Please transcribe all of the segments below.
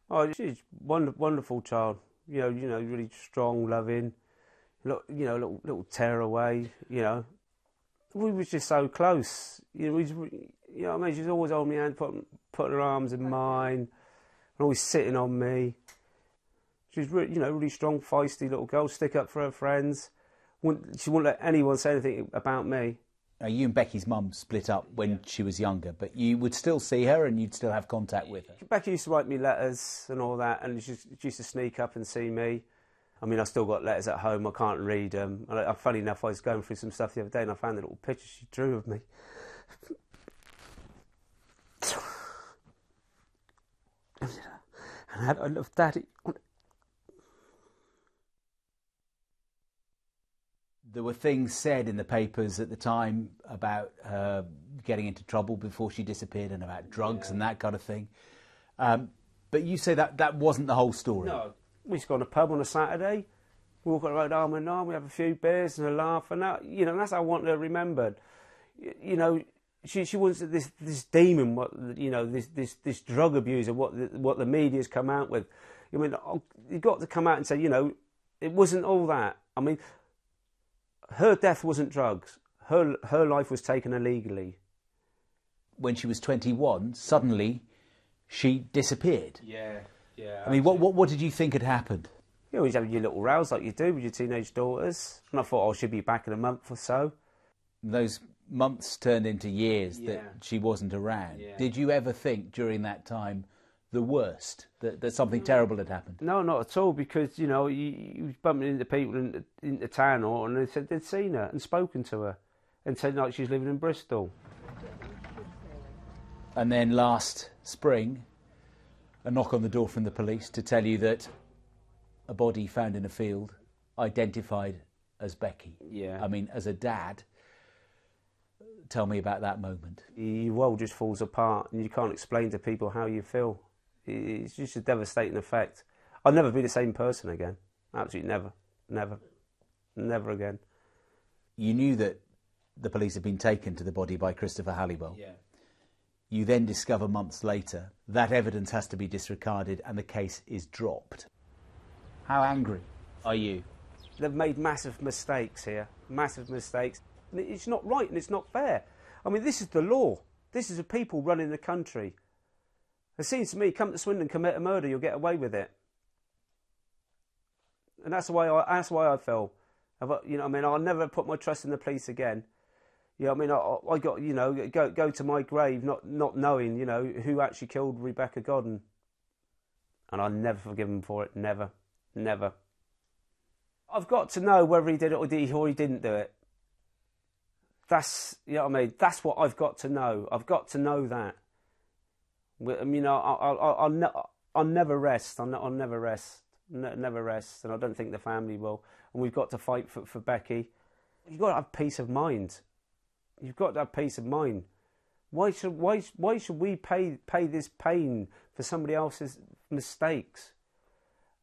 Oh, she's wonderful child. Really strong, loving. Little tearaway. We was just so close. What I mean. She's always holding my hand, putting her arms in mine, and always sitting on me. She's really strong, feisty little girl. Stick up for her friends. She wouldn't let anyone say anything about me. You and Becky's mum split up when she was younger, but you would still see her and you'd still have contact with her. Becky used to write me letters and all that, and she used to sneak up and see me. I mean, I still got letters at home. I can't read them. Funny enough, I was going through some stuff the other day and I found a little picture she drew of me. And I love Daddy. There were things said in the papers at the time about her getting into trouble before she disappeared and about drugs and that kind of thing. But you say that wasn't the whole story. No. We used to go on a pub on a Saturday, walk on the road arm in arm, we have a few beers and a laugh, and that, that's how I want her remembered. She was this demon, this drug abuser, what the media's come out with. I mean, you've got to come out and say, it wasn't all that. I mean, her death wasn't drugs. Her life was taken illegally. When she was 21, suddenly she disappeared. Yeah. I mean, what did you think had happened? You always have your little rows like you do with your teenage daughters. And I thought, she'll be back in a month or so. Those months turned into years that she wasn't around. Yeah. Did you ever think during that time the worst, that something terrible had happened? No, not at all, because, you was bumping into people into town, and they said they'd seen her and spoken to her and said, like, she's living in Bristol. And then last spring, a knock on the door from the police to tell you that a body found in a field, identified as Becky. Yeah. I mean, as a dad, tell me about that moment. Your world just falls apart and you can't explain to people how you feel. It's just a devastating effect. I'll never be the same person again. Absolutely never. Never again. You knew that the police had been taken to the body by Christopher Halliwell. Yeah. You then discover months later that evidence has to be disregarded and the case is dropped. How angry are you? They've made massive mistakes here. Massive mistakes. It's not right and it's not fair. I mean, this is the law. This is the people running the country. It seems to me, come to Swindon, commit a murder, you'll get away with it. And that's why I feel. I'll never put my trust in the police again. I got, go to my grave not knowing, who actually killed Rebecca Godden. And I'll never forgive him for it. Never. I've got to know whether he did it or he didn't do it. That's, that's what I've got to know. I've got to know that. I'll never rest. I'll never rest. Never rest. And I don't think the family will. And we've got to fight for Becky. You've got to have peace of mind. You've got to have peace of mind. Why should we pay this pain for somebody else's mistakes?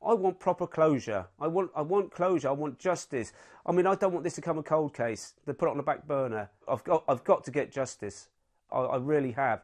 I want proper closure. I want closure. I want justice. I mean, I don't want this to become a cold case. They put it on the back burner. I've got to get justice. I really have.